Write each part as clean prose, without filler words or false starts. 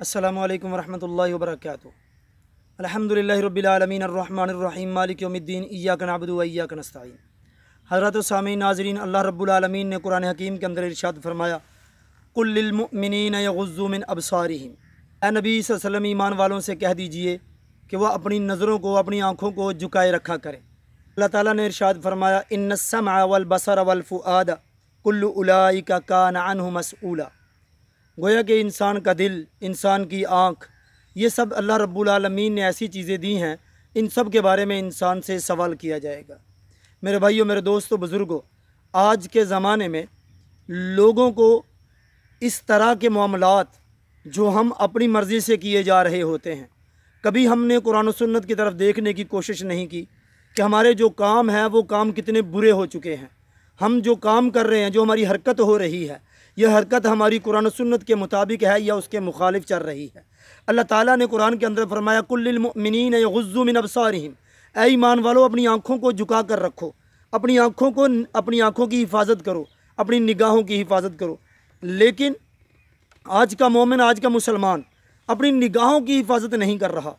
अस्सलामु अलैकुम वरहमतुल्लाहि वबरकातुहू। अल्हम्दुलिल्लाहि रब्बिल आलमीन अर्रहमानिर रहीम मालिक यौमिद्दीन इय्याका नअबुदु व इय्याका नस्तईन। हज़रत सामीन नाज़रीन, अल्लाह रब्बुल आलमीन ने कुरान हकीम के अंदर इरशाद फरमाया, कुल लिल मुमिनीन यग़ुज़्ज़ू मिन अबसारिहिम। ए नबी सल्लल्लाहु अलैहि वसल्लम, ईमान वालों से कह दीजिए कि वह अपनी नज़रों को, अपनी आँखों को झुकाए रखा करें। अल्लाह ताला ने इरशाद फरमाया, इन्नस्समअ वल बसर वल फुआद कुल्लु उलाइका कान अन्हु मसऊला। गोया कि इंसान का दिल, इंसान की आँख, ये सब अल्लाह रब्बुल आलमीन ने ऐसी चीज़ें दी हैं, इन सब के बारे में इंसान से सवाल किया जाएगा। मेरे भाइयों, मेरे दोस्तों, बुज़ुर्गों, आज के ज़माने में लोगों को इस तरह के मामलात जो हम अपनी मर्ज़ी से किए जा रहे होते हैं, कभी हमने कुरान और सुन्नत की तरफ देखने की कोशिश नहीं की कि हमारे जो काम हैं वो काम कितने बुरे हो चुके हैं। हम जो काम कर रहे हैं, जो हमारी हरकत हो रही है, यह हरकत हमारी कुरान और सुन्नत के मुताबिक है या उसके मुखालिफ चल रही है। अल्लाह ताला ने कुरान के अंदर फरमाया, कुल लिल मुमिनीन यग़ुज़्ज़ू मिन अबसारिहिम। ऐ ईमान वालों, अपनी आँखों को झुका कर रखो, अपनी आँखों की हिफाजत करो, अपनी निगाहों की हिफाजत करो। लेकिन आज का मोमिन, आज का मुसलमान अपनी निगाहों की हिफाजत नहीं कर रहा।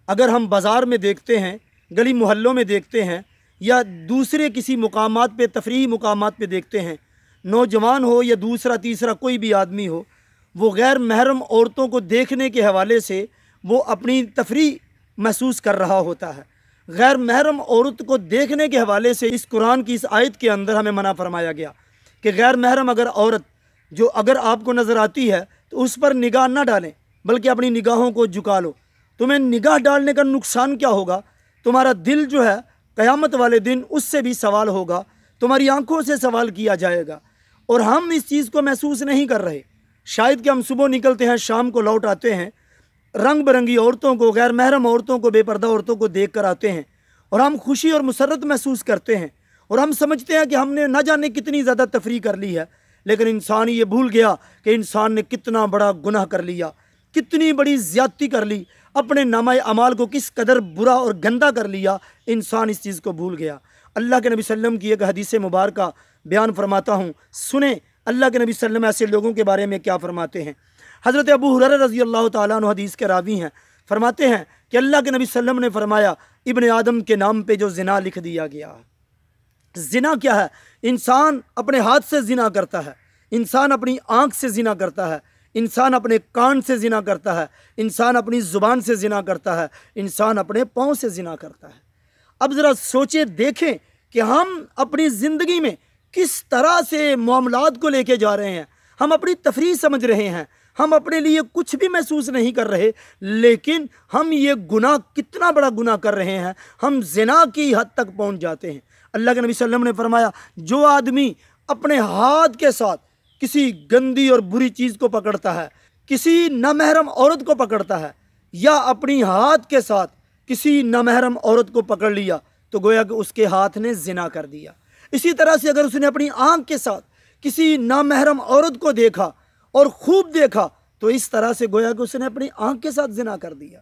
अगर हम बाज़ार में देखते हैं, गली मोहल्लों में देखते हैं, या दूसरे किसी मुकामात पे, तफरीही मुकामात पे देखते हैं, नौजवान हो या दूसरा तीसरा कोई भी आदमी हो, वो गैर महरम औरतों को देखने के हवाले से वो अपनी तफरीह महसूस कर रहा होता है। गैर महरम औरत को देखने के हवाले से इस कुरान की इस आयत के अंदर हमें मना फरमाया गया कि गैर महरम अगर औरत जो अगर आपको नज़र आती है तो उस पर निगाह ना डालें, बल्कि अपनी निगाहों को झुका लो। तुम्हें निगाह डालने का नुकसान क्या होगा? तुम्हारा दिल जो है क़यामत वाले दिन उससे भी सवाल होगा, तुम्हारी आंखों से सवाल किया जाएगा। और हम इस चीज़ को महसूस नहीं कर रहे। शायद कि हम सुबह निकलते हैं, शाम को लौट आते हैं, रंग बिरंगी औरतों को, गैर महरम औरतों को, बेपर्दा औरतों को देख कर आते हैं और हम खुशी और मुसर्रत महसूस करते हैं और हम समझते हैं कि हमने न जाने कितनी ज़्यादा तफरीह कर ली है। लेकिन इंसान ये भूल गया कि इंसान ने कितना बड़ा गुनाह कर लिया, कितनी बड़ी ज़्यादती कर ली, अपने नामा अमाल को किस कदर बुरा और गंदा कर लिया। इंसान इस चीज़ को भूल गया। अल्लाह के नबी सल्लम की एक हदीस मुबारका बयान फरमाता हूँ, सुने अल्लाह के नबी सल्लम ऐसे लोगों के बारे में क्या फरमाते हैं। हज़रत अबू हुरैरा रज़ी अल्लाह ताला अन्हु हदीस के रावी हैं, फरमाते हैं कि अल्लाह के नबी सल्लम ने फरमाया, इब्न आदम के नाम पे जो ज़िना लिख दिया गया। ज़िना क्या है? इंसान अपने हाथ से ज़िना करता है, इंसान अपनी आँख से ज़िना करता है, इंसान अपने कान से ज़िना करता है, इंसान अपनी ज़ुबान से ज़िना करता है, इंसान अपने पाँव से ज़िना करता है। अब ज़रा सोचे देखें कि हम अपनी ज़िंदगी में किस तरह से मामलात को लेके जा रहे हैं। हम अपनी तफरीह समझ रहे हैं, हम अपने लिए कुछ भी महसूस नहीं कर रहे, लेकिन हम ये गुनाह, कितना बड़ा गुनाह कर रहे हैं, हम ज़िना की हद तक पहुंच जाते हैं। अल्लाह के नबी सल्लल्लाहु अलैहि वसल्लम ने फरमाया, जो आदमी अपने हाथ के साथ किसी गंदी और बुरी चीज़ को पकड़ता है, किसी नामहरम औरत को पकड़ता है, या अपनी हाथ के साथ किसी नामहरम औरत को पकड़ लिया, तो गोया कि उसके हाथ ने ज़िना कर दिया। इसी तरह से अगर उसने अपनी आँख के साथ किसी नामहरम औरत को देखा और खूब देखा, तो इस तरह से गोया कि उसने अपनी आँख के साथ ज़िना कर दिया।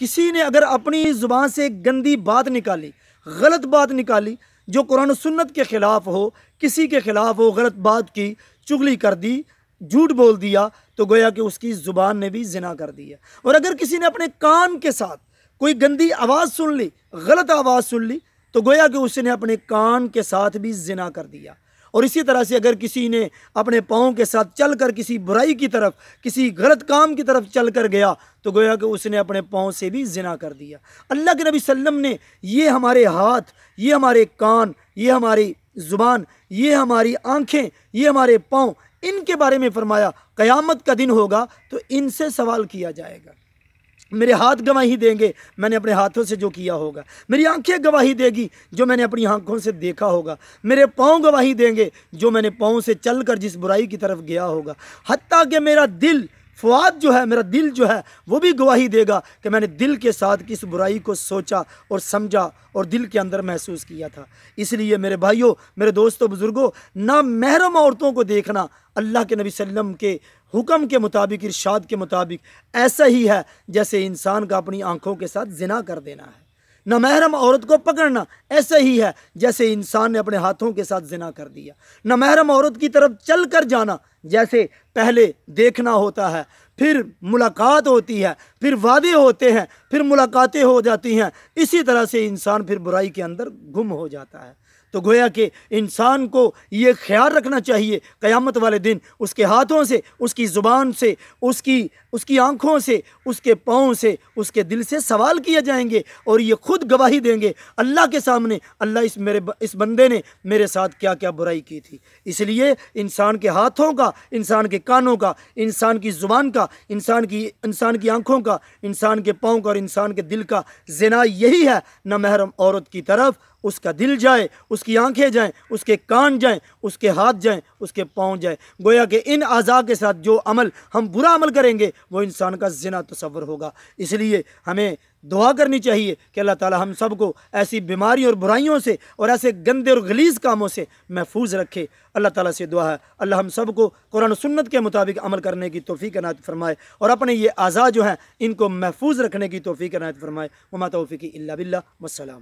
किसी ने अगर अपनी ज़ुबान से गंदी बात निकाली, गलत बात निकाली जो कुरान और सुन्नत के ख़िलाफ़ हो, किसी के ख़िलाफ़ हो, गलत बात की, चुगली कर दी, झूठ बोल दिया, तो गोया कि उसकी ज़ुबान ने भी ज़िना कर दिया। और अगर किसी ने अपने कान के साथ कोई गंदी आवाज़ सुन ली, गलत आवाज़ सुन ली, तो गोया कि उसने अपने कान के साथ भी ज़िना कर दिया। और इसी तरह से अगर किसी ने अपने पाँव के साथ चलकर किसी बुराई की तरफ, किसी गलत काम की तरफ चल कर गया, तो गोया कि उसने अपने पाँव से भी ज़िना कर दिया। अल्लाह के नबी सल्लम ने ये हमारे हाथ, ये हमारे कान, ये हमारी ज़ुबान, ये हमारी आँखें, ये हमारे पाँव, इनके बारे में फरमाया, क़यामत का दिन होगा तो इनसे सवाल किया जाएगा। मेरे हाथ गवाही देंगे मैंने अपने हाथों से जो किया होगा, मेरी आंखें गवाही देगी जो मैंने अपनी आंखों से देखा होगा, मेरे पाँव गवाही देंगे जो मैंने पाँव से चलकर जिस बुराई की तरफ गया होगा, हत्ता कि मेरा दिल, फ़ुआद जो है, मेरा दिल जो है, वो भी गवाही देगा कि मैंने दिल के साथ किस बुराई को सोचा और समझा और दिल के अंदर महसूस किया था। इसलिए मेरे भाइयों, मेरे दोस्तों, बुज़ुर्गों, ना महरम औरतों को देखना अल्लाह के नबी सल्लम के हुक्म के मुताबिक, इरशाद के मुताबिक ऐसा ही है जैसे इंसान का अपनी आँखों के साथ ज़िना कर देना है। नामहरम औरत को पकड़ना ऐसा ही है जैसे इंसान ने अपने हाथों के साथ ज़िना कर दिया। नामहरम औरत की तरफ चल कर जाना جیسے پہلے دیکھنا ہوتا ہے، پھر ملاقات ہوتی ہے، پھر وعدے ہوتے ہیں، پھر ملاقاتیں ہو جاتی ہیں، اسی طرح سے انسان پھر برائی کے اندر گم ہو جاتا ہے۔ تو گویا کہ انسان کو یہ خیال رکھنا چاہیے قیامت والے دن اس کے ہاتھوں سے، اس کی زبان سے، اس کی آنکھوں سے، اس کے پاؤں سے، اس کے دل سے سوال کیے جائیں گے، اور یہ خود گواہی دیں گے اللہ کے سامنے، اللہ اس بندے نے میرے ساتھ کیا کیا برائی کی تھی۔ اس لیے انسان کے ہاتھوں کا، انسان کے کانوں کا، انسان کی زبان کا، انسان کی آنکھوں کا، انسان کے پاؤں کا اور انسان کے دل کا زنا یہی ہے، نہ محرم عورت کی طرف اس کا دل جائے، اس کی آنکھیں جائیں، اس کے کان جائیں، اس کے ہاتھ جائیں، اس کے پاؤں جائیں۔ گویا کہ ان اعضاء کے ساتھ جو عمل ہم برا عمل کریں گے وہ انسان کا زنا تصور ہوگا۔ اس لیے ہمیں دعا کرنی چاہیے کہ اللہ تعالی ہم سب کو ایسی بیماریوں اور برائیوں سے اور ایسے گندے اور غلیظ کاموں سے محفوظ رکھے۔ اللہ تعالیٰ سے دعا ہے اللہ ہم سب کو قرآن و سنت کے مطابق عمل کرنے کی توفیق عنایت فرمائے، اور اپنے یہ اعضاء جو ہیں ان کو محفوظ رکھنے کی توفیق عنایت فرمائے۔ وما توفیقی الا باللہ، والسلام۔